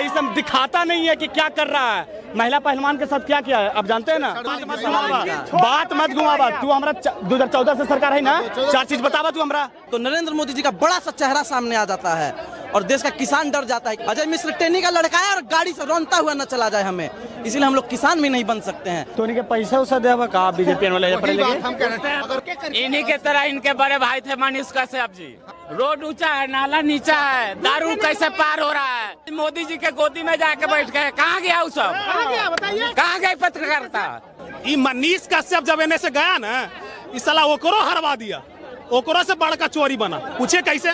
ये सब दिखाता नहीं है कि क्या कर रहा है। महिला पहलवान के साथ क्या किया है आप जानते हैं ना। बात मत घुमावा, तू हमारा 2014 से सरकार है ना, 4 चीज बतावा तू हमरा। तो नरेंद्र मोदी जी का बड़ा सा चेहरा सामने आ जाता है और देश का किसान डर जाता है। अजय मिश्र टेनी का लड़का है और गाड़ी से रोनता हुआ न चला जाए हमें, इसीलिए हम लोग किसान भी नहीं बन सकते हैं। तो इनके पैसा उसा देवा का बीजेपी वाले इन्हीं के तरह इनके बड़े भाई थे मनीष कश्यप जी। रोड ऊंचा है, नाला नीचा है, दारू कैसे पार हो रहा है। मोदी जी के गोदी में जाके बैठ गए, कहाँ गया वो सब, कहाँ गए पत्रकारिता। ये मनीष कश्यप जब एने से गया ना, इस साला ओकरो हरवा दिया, ओकरो से बड़का चोरी बना। पूछे कैसे?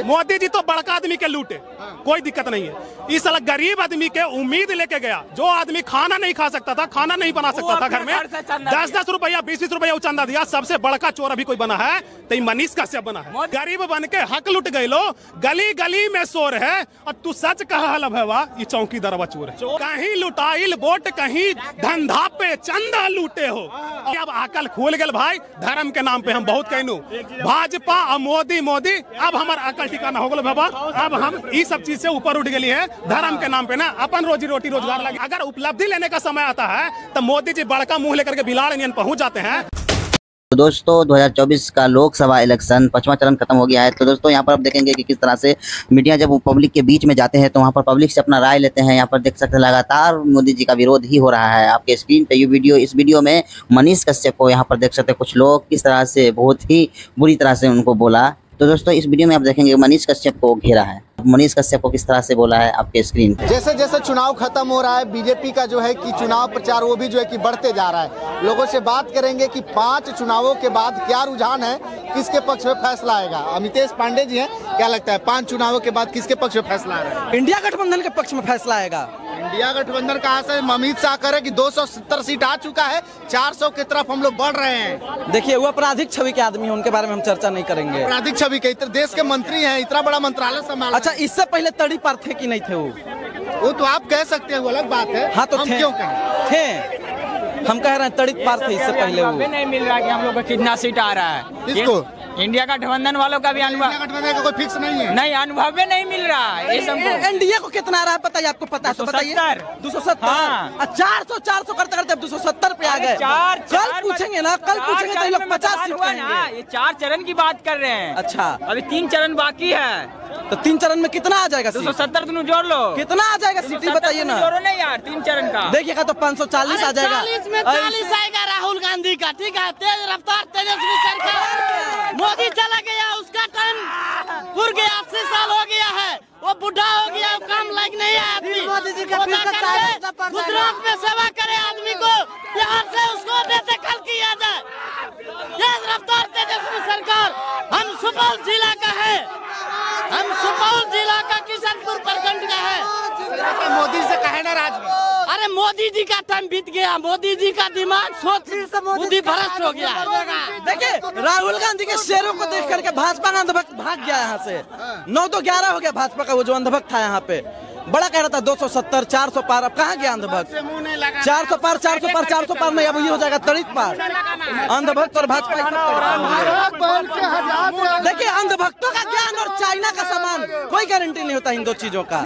मोदी जी तो बड़का आदमी के लूटे, कोई दिक्कत नहीं है। इस साला गरीब आदमी के उम्मीद लेके गया। जो आदमी खाना नहीं खा सकता था, खाना नहीं बना सकता था घर में, 10-10 रुपया 20-20 रुपया चंदा दिया। सबसे बड़का चोर अभी कोई बना है तो मनीष कश्यप बना है। गरीब बन के हक लुट गए लो, गली गली में शोर है। और तू सच कहा हलवा, ये चौकीदार चोर है। कहीं लुटाइल वोट, कहीं धंधा पे चंदा लूटे हो। अब अकल खोल गए भाई, धर्म के नाम पे हम बहुत कहनू भाजपा और मोदी। अब हमारा अकल ठिकाना हो गया बाबा। अब हम ये सब चीज से ऊपर उठ गई है। धर्म के नाम पे ना अपन रोजी रोटी रोजगार लगे। अगर उपलब्धि लेने का समय आता है तो मोदी जी बड़का मुंह लेकर के बिलाड़ इंडियन पहुंच जाते हैं। तो दोस्तों 2024 का लोकसभा इलेक्शन 5वां चरण खत्म हो गया है। तो दोस्तों यहाँ पर आप देखेंगे कि किस तरह से मीडिया जब पब्लिक के बीच में जाते हैं तो वहाँ पर पब्लिक से अपना राय लेते हैं। यहाँ पर देख सकते हैं लगातार मोदी जी का विरोध ही हो रहा है आपके स्क्रीन पे। इस वीडियो में मनीष कश्यप को यहाँ पर देख सकते हैं कुछ लोग किस तरह से बहुत ही बुरी तरह से उनको बोला। तो दोस्तों इस वीडियो में आप देखेंगे मनीष कश्यप को घेरा है। मनीष कश्यप को किस तरह से बोला है आपके स्क्रीन पे। जैसे जैसे चुनाव खत्म हो रहा है, बीजेपी का जो है कि चुनाव प्रचार वो भी जो है कि बढ़ते जा रहा है। लोगों से बात करेंगे कि 5 चुनावों के बाद क्या रुझान है, किसके पक्ष में फैसला आएगा। अमितेश पांडे जी हैं, क्या लगता है 5 चुनावों के बाद किसके पक्ष में फैसला आ रहा है? इंडिया गठबंधन के पक्ष में फैसला आएगा। इंडिया गठबंधन कहाँ से? अमित शाह करे कि 270 सीट आ चुका है, 400 की तरफ हम लोग बढ़ रहे हैं। देखिए वो आपराधिक छवि के आदमी है, उनके बारे में हम चर्चा नहीं करेंगे। आपराधिक छवि के देश के मंत्री हैं, इतना बड़ा मंत्रालय संभाला। अच्छा, इससे पहले तड़ी पार थे कि नहीं थे? वो तो आप कह सकते हैं, वो अलग बात है। हाँ तो हम क्यों कहें? थे, हम कह रहे हैं तड़ी पार थे इससे पहले। वो नहीं मिल रहा कि हम लोग को कितना सीट आ रहा है। किसको? इंडिया गठबंधन वालों का भी अनुभव। इंडिया गठबंधन का कोई फिक्स नहीं है। नहीं, अनुभव भी नहीं मिल रहा है। एनडीए को कितना आ रहा है बताइए, आपको पता है तो बताइए। 270। 400 करते करते अब 270 पे आ गए। कल पूछेंगे ना, कल पूछेंगे तो लोग 50 सीट कहेंगे। ये 4 चरण की बात कर रहे हैं। अच्छा, अभी 3 चरण बाकी है। तो 3 चरण में कितना आ जाएगा? 270 तुम जोड़ लो, कितना आ जाएगा सीट बताइए ना। जोड़ो नहीं यार, 3 चरण का देखिएगा तो 540 आ जाएगा। 40 में 40 आएगा राहुल गांधी का। ठीक है, तेज रफ्तार तेजस्वी सरकार। मोदी चला गया, उसका टाइम पूर गया, 80 साल हो गया है, वो बुढ़ा हो गया, काम लायक नहीं है आदमी। मोदी जी का गुजरात में सेवा करे आदमी को, बिहार से उसको बेदखल किया जाए। तेज रफ्तार तेजस्वी सरकार। हम सुपौल जिला का है, हम सुपौल जिला का किशनपुर प्रखंड का है। मोदी से कहे ना राज में। अरे मोदी जी का टाइम बीत गया, मोदी जी का दिमाग सोच बुद्धि भ्रष्ट हो गया। देखिए राहुल गांधी के शेरों को देख करके भाजपा का अंधभक्त भाग गया यहाँ से। 9 तो 11 हो गया भाजपा का वो जो अंधभक्त था यहाँ पे। बड़ा कह रहा था 270 400 पार, अब कहाँ गया अंधभक्त? 400 पार 400 पार 400 पार नहीं, अब ये हो जाएगा तड़ित पार। अंधभक्त और भाजपा। देखिए अंधभक्तों का ज्ञान और चाइना का सामान कोई गारंटी नहीं होता इन दो चीजों का।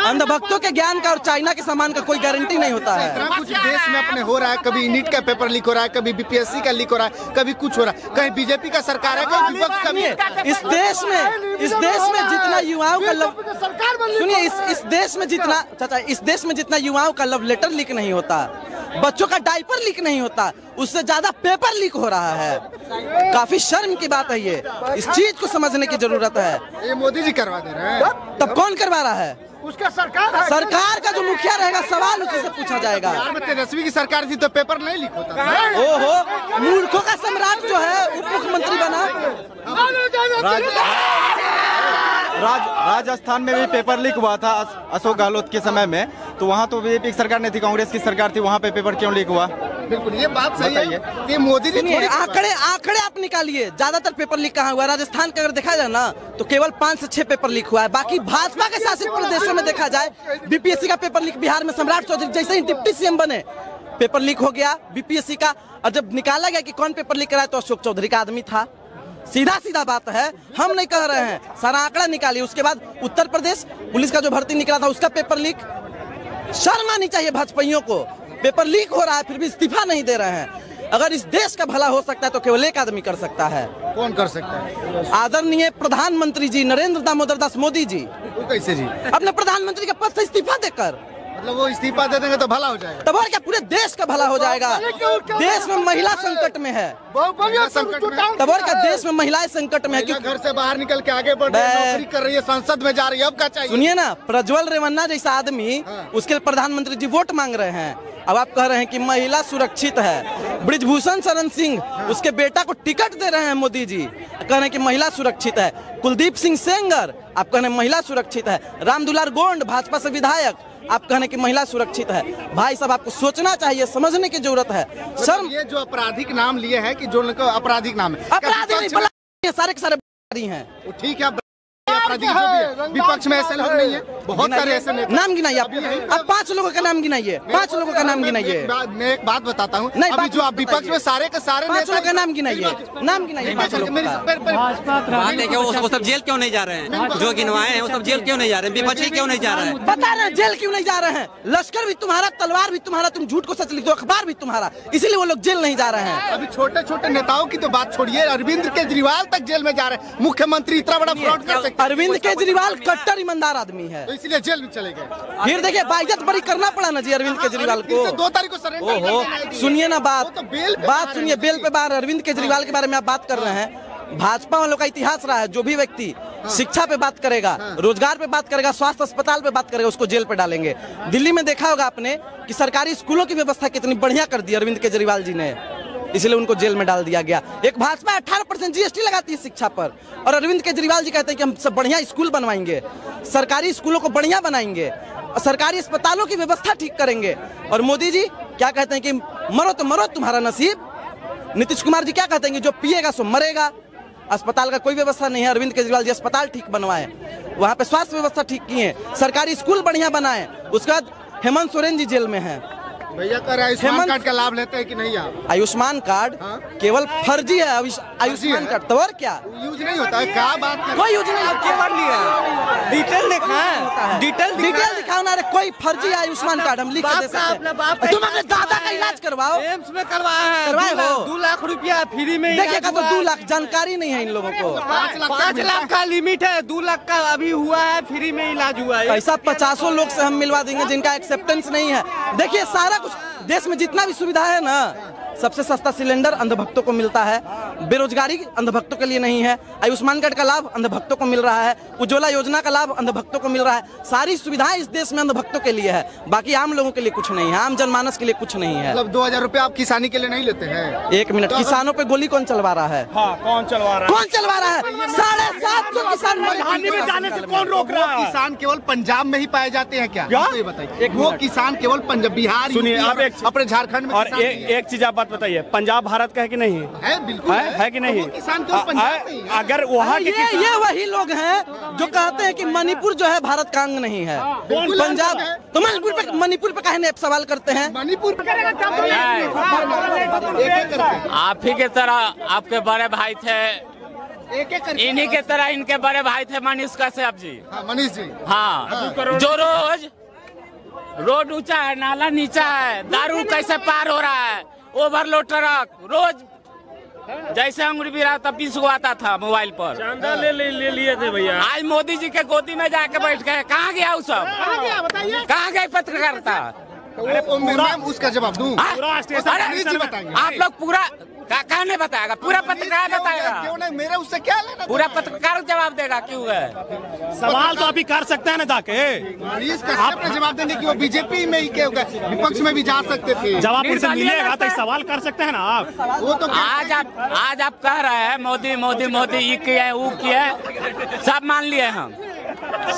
अंधभक्तों के ज्ञान का और चाइना के सामान का कोई गारंटी नहीं होता है। कुछ देश में अपने हो रहा है, कभी नीट का पेपर लीक हो रहा है, कभी बीपीएससी का लीक हो रहा है, कभी कुछ हो रहा है, कहीं बीजेपी का सरकार है, कहीं विपक्ष का भी है। इस देश में जितना युवाओं का सुनिए, इस देश में जितना युवाओं का लव लेटर लीक नहीं होता, बच्चों का डायपर लीक नहीं होता, उससे ज्यादा पेपर लीक हो रहा है। काफी शर्म की बात है ये, इस चीज को समझने की जरूरत है। ये मोदी जी करवा दे रहे हैं। तब कौन करवा रहा है? उसका सरकार का जो मुखिया रहेगा सवाल उसी से पूछा जाएगा। तेजस्वी की सरकार थी तो पेपर नहीं लीक होता। ओहो, मूर्खों का सम्राट जो है उप मुख्यमंत्री बना। राजस्थान में भी पेपर लीक हुआ था अशोक गहलोत के समय में, तो वहाँ तो बीजेपी की सरकार नहीं थी, कांग्रेस की सरकार थी, वहाँ पे पेपर क्यों लीक हुआ? बिल्कुल ये बात सही है कि मोदी जी आंकड़े आप निकालिए, ज्यादातर पेपर लीक कहाँ हुआ? राजस्थान का अगर देखा जाए ना तो केवल 5 से 6 पेपर लीक हुआ है। बाकी भाजपा के शासित प्रदेशों में देखा जाए, बीपीएससी का पेपर लीक बिहार में सम्राट चौधरी जैसे ही डिप्टी सीएम बने पेपर लीक हो गया बीपीएससी का। और जब निकाला गया कि कौन पेपर लीक कराया तो अशोक चौधरी का आदमी था। सीधा सीधा बात है, हम नहीं कह रहे हैं, सारा आंकड़ा निकालिए। उसके बाद उत्तर प्रदेश पुलिस का जो भर्ती निकला था उसका पेपर लीक, शर्म आनी चाहिए भाजपाइयों को। पेपर लीक हो रहा है फिर भी इस्तीफा नहीं दे रहे हैं। अगर इस देश का भला हो सकता है तो केवल एक आदमी कर सकता है। कौन कर सकता है? आदरणीय प्रधानमंत्री जी नरेंद्र दामोदर दास मोदी जी। वो कैसे जी? अपने प्रधानमंत्री के पद से इस्तीफा देकर, मतलब वो इस्तीफा दे देंगे तो भला हो जाएगा? तब और क्या, पूरे देश का भला हो जाएगा। देश में महिला संकट में है, तब और क्या, देश में महिलाएं संकट में है। क्योंकि घर से बाहर निकल के आगे बढ़ रही है, नौकरी कर रही है, संसद में जा रही है, अब क्या चाहिए? सुनिए ना, प्रज्वल रेवन्ना जैसा आदमी, उसके लिए प्रधानमंत्री जी वोट मांग रहे हैं। अब आप कह रहे हैं कि महिला सुरक्षित है। ब्रिजभूषण शरण सिंह उसके बेटा को टिकट दे रहे हैं मोदी जी, कह रहे हैं कि महिला सुरक्षित है। कुलदीप सिंह सेंगर आप कह रहे हैं महिला सुरक्षित है। रामदुलार गोंड भाजपा से विधायक आप कहने की महिला सुरक्षित है। भाई साहब आपको सोचना चाहिए, समझने की जरूरत है। शर्म, ये जो आपराधिक नाम लिए हैं कि जो आपराधिक नाम है, अपराधी नहीं, सारे के सारे हैं। ठीक है, विपक्ष में ऐसे लोग नहीं है, बहुत सारे ऐसे नाम गिनाइए आप 5 लोगों का नाम गिनाइए, 5 लोगों का नाम गिनाइए। मैं एक बात बताता हूँ, नहीं जो आप विपक्ष में सारे के सारे 5 लोगों का नाम गिनाइए, नाम गिनाइए। बात है कि वो सब जेल क्यों नहीं जा रहे हैं? जो गिनवाए हैं वो सब जेल क्यों नहीं जा रहे हैं? विपक्षी क्यों नहीं जा रहे हैं? बता रहे हैं जेल क्यों नहीं जा रहे हैं। लश्कर भी तुम्हारा, तलवार भी तुम्हारा, तुम झूठ को सच लिख दो, अखबार भी तुम्हारा, इसीलिए वो लोग जेल नहीं जा रहे हैं। अभी छोटे छोटे नेताओं की तो बात छोड़िए, अरविंद केजरीवाल तक जेल में जा रहे हैं। मुख्यमंत्री इतना बड़ा फ्रॉड कर सकते हैं? अरविंद केजरीवाल कट्टर ईमानदार आदमी है, तो इसलिए जेल में चले गए। फिर देखिए बाइज्जत बड़ी करना पड़ा ना जी अरविंद केजरीवाल को। 2 तारीख को सरेंडर। ओहो, सुनिए ना बात सुनिए, बेल पे बाहर अरविंद केजरीवाल के बारे में आप बात कर रहे हैं। भाजपा वालों का इतिहास रहा है, जो भी व्यक्ति शिक्षा पे बात करेगा, रोजगार पे बात करेगा, स्वास्थ्य अस्पताल पे बात करेगा, उसको जेल पे डालेंगे। दिल्ली में देखा होगा आपने कि सरकारी स्कूलों की व्यवस्था कितनी बढ़िया कर दी अरविंद केजरीवाल जी ने, इसलिए उनको जेल में डाल दिया गया। एक भाजपा 18% जीएसटी लगाती है शिक्षा पर, और अरविंद केजरीवाल जी कहते हैं कि हम सब बढ़िया स्कूल बनवाएंगे, सरकारी स्कूलों को बढ़िया बनाएंगे, सरकारी अस्पतालों की व्यवस्था ठीक करेंगे। और मोदी जी क्या कहते हैं कि मरो तो मरो, तुम्हारा नसीब। नीतीश कुमार जी क्या कहते हैं कि जो पिएगा सो मरेगा। अस्पताल का कोई व्यवस्था नहीं है, अरविंद केजरीवाल जी अस्पताल ठीक बनवाए, वहाँ पे स्वास्थ्य व्यवस्था ठीक किए, सरकारी स्कूल बढ़िया बनाए। उसके बाद हेमंत सोरेन जी जेल में है। भैया कह रहे हैं आयुष्मान कार्ड का लाभ लेते हैं कि नहीं आप? आयुष्मान कार्ड केवल फर्जी है। आयुष्मान कार्ड तो और क्या यूज नहीं होता है? क्या बात कर, कोई यूज नहीं होता, डिटेल दिखा है, डिटेल दिखाओ ना। कोई फर्जी आयुष्मान कार्ड हम लिख के दे सकते हैं। तुम अपने दादा का इलाज करवाओ, एम्स में करवाए 2 लाख रुपया फ्री में। देखिएगा तो 2 लाख, जानकारी नहीं है इन लोगों को। 5 लाख का लिमिट है, 2 लाख का अभी हुआ है, फ्री में इलाज हुआ है। ऐसा 50 लोग से हम मिलवा देंगे जिनका एक्सेप्टेंस नहीं है। देखिए सारा देश में जितना भी सुविधा है ना, सबसे सस्ता सिलेंडर अंधभक्तों को मिलता है, बेरोजगारी अंधभक्तों के लिए नहीं है, आयुष्मान कार्ड का लाभ अंधभक्तों को मिल रहा है, उज्ज्वला योजना का लाभ अंधभक्तों को मिल रहा है। सारी सुविधाएं इस देश में अंधभक्तों के लिए है, बाकी आम लोगों के लिए कुछ नहीं है, आम जनमानस के लिए कुछ नहीं है। मतलब 2000 रुपए आप किसानी के लिए नहीं लेते हैं? 1 मिनट, किसानों पे गोली कौन चलवा रहा है? कौन चलवा रहा है? कौन चलवा रहा है? 750 किसान हानि में जाने से कौन रोक रहा है? किसान केवल पंजाब में ही पाए जाते हैं क्या? ये बताइए। वो किसान केवल पंजाब, बिहार, सुनिए आप अपने झारखंड में। और एक चीज आप बात बताइए, पंजाब भारत का है कि नहीं है? बिल्कुल है कि नहीं? किसान केवल पंजाब में ही है। अगर वहाँ के ये वही लोग हैं जो कहते हैं कि मणिपुर जो है भारत का अंग नहीं है। पंजाब तो मणिपुर पे काहे नहीं सवाल करते हैं? मणिपुर आप ही के तरह आपके बड़े भाई थे, इन्हीं के तरह इनके बड़े भाई थे मनीष कश्यप जी। मनीष जी, हाँ, जो रोड ऊंचा है, नाला नीचा है, दारू कैसे पार हो रहा है, ओवरलोड ट्रक रोज जैसे अंगुरी भी रहा तब 20 को आता था मोबाइल पर। चांदा ले लिए थे भैया। आज मोदी जी के गोदी में जाके बैठ गए। कहाँ गया वो सब? कहाँ गए पत्रकारिता? उसका जवाब दूं? आप लोग पूरा कहा नहीं बताएगा? पूरा पत्रकार बताएगा? क्यों नहीं? मेरा उससे क्या लेना? पूरा पत्रकार जवाब देगा क्यों है? सवाल तो अभी कर सकते हैं ना जाके। आप जवाब देंगे कि वो बीजेपी में ही क्या, विपक्ष में भी जा सकते थे। जवाब उनसे मिलेगा तो सवाल कर सकते हैं ना आप। वो तो आज आप कह रहे हैं मोदी मोदी मोदी, ये किया है वो किया है, सब मान लिए हम,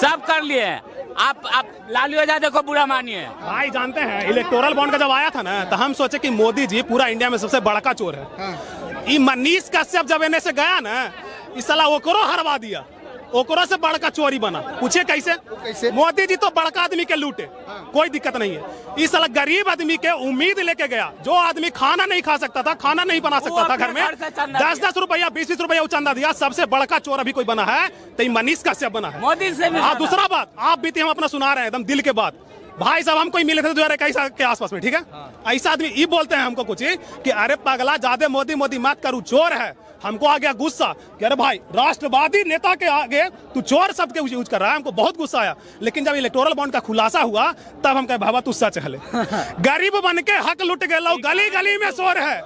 सब कर लिए। आप लालू यादव को बुरा मानिए। भाई जानते हैं इलेक्टोरल बॉन्ड का जब आया था ना, तो हम सोचे कि मोदी जी पूरा इंडिया में सबसे बड़का चोर है। ये मनीष कश्यप जब एने से गया ना, इस साला वो करो हरवा दिया। ओकरो से बड़का चोरी बना। पूछे कैसे? मोदी जी तो बड़का आदमी के लूटे, कोई दिक्कत नहीं है। इस साल गरीब आदमी के उम्मीद लेके गया, जो आदमी खाना नहीं खा सकता था, खाना नहीं बना सकता था घर में, 10-10 रुपया 20-20 रुपया चंदा दिया। सबसे बड़का चोर अभी कोई बना है तो मनीष कश्यप बना है, मोदी से। दूसरा बात, आप बीते हम अपना सुना रहे हैं एकदम दिल के बात। भाई साहब हमको मिले थे 2021 के आसपास में, ठीक है? ऐसा आदमी ये बोलते हैं हमको कुछ कि अरे पगला ज्यादा मोदी मोदी मत करूँ, चोर है। हमको आ गया गुस्सा कि अरे भाई राष्ट्रवादी नेता के आगे तू चोर शब्द के यूज कर रहा है। हमको बहुत गुस्सा आया, लेकिन जब इलेक्टोरल बॉन्ड का खुलासा हुआ तब हम कहे बाबा तू सच हले। गरीब बन के हक लुट गए, गली गली में शोर है,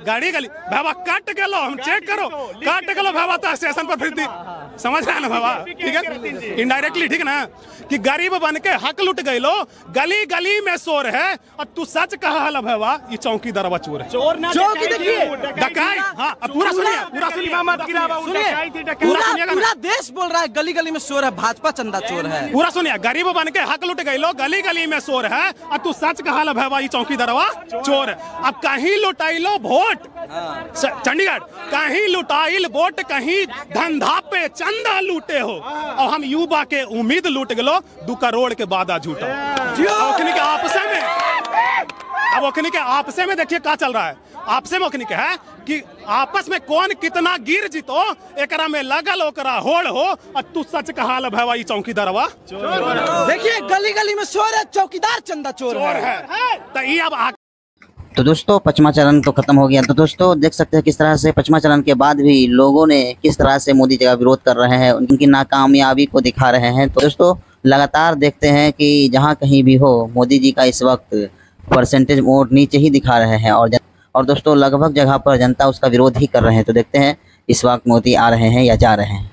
गली गली बाबा कट गए, हम चेक करो कट गए बाबा तो स्टेशन पर फिर समझ रहे हैं ना बाबा, ठीक है? इनडायरेक्टली, ठीक है ना, कि गरीब बन के हक लुट गए, गली गली में शोर है और तू सच कहा बाबा ये चौकीदार चोर है। चौकी देखिए डकाई, हाँ पूरा सुनिए, पूरा पूरा देश बोल रहा है गली गली में शोर है, भाजपा चंदा चोर है। पूरा सुनिए, गरीब बन के हक लुट गए, गली गली में शोर है और तू सच कहा भाई ये चौकीदारवा चोर है। अब कहीं लुटाइलो वोट चंडीगढ़, कहीं लुटाइल वोट, कहीं धंधा पे चंदा लूटे हो, और हम युवा के उम्मीद लूट गलो 2 करोड़ के बाद झूठा। के आपसे में अब ओखनी के आपसे में देखिए क्या चल रहा है। आपसे में ओखनी के है कि आपस में कौन कितना गिर जीतो, एकरा में लगल ओकरा होड़ हो, और तू सच कहा भाई चौकीदारवा देखिए गली गली में शोर है, चौकीदार चंदा चोर है। तो ये अब तो दोस्तों 5वां चरण तो खत्म हो गया। तो दोस्तों देख सकते हैं किस तरह से 5वां चरण के बाद भी लोगों ने किस तरह से मोदी जी का विरोध कर रहे हैं, उनकी नाकामयाबी को दिखा रहे हैं। तो दोस्तों लगातार देखते हैं कि जहां कहीं भी हो मोदी जी का इस वक्त परसेंटेज वोट नीचे ही दिखा रहे हैं, और दोस्तों लगभग जगह पर जनता उसका विरोध ही कर रहे हैं। तो देखते हैं इस वक्त मोदी आ रहे हैं या जा रहे हैं।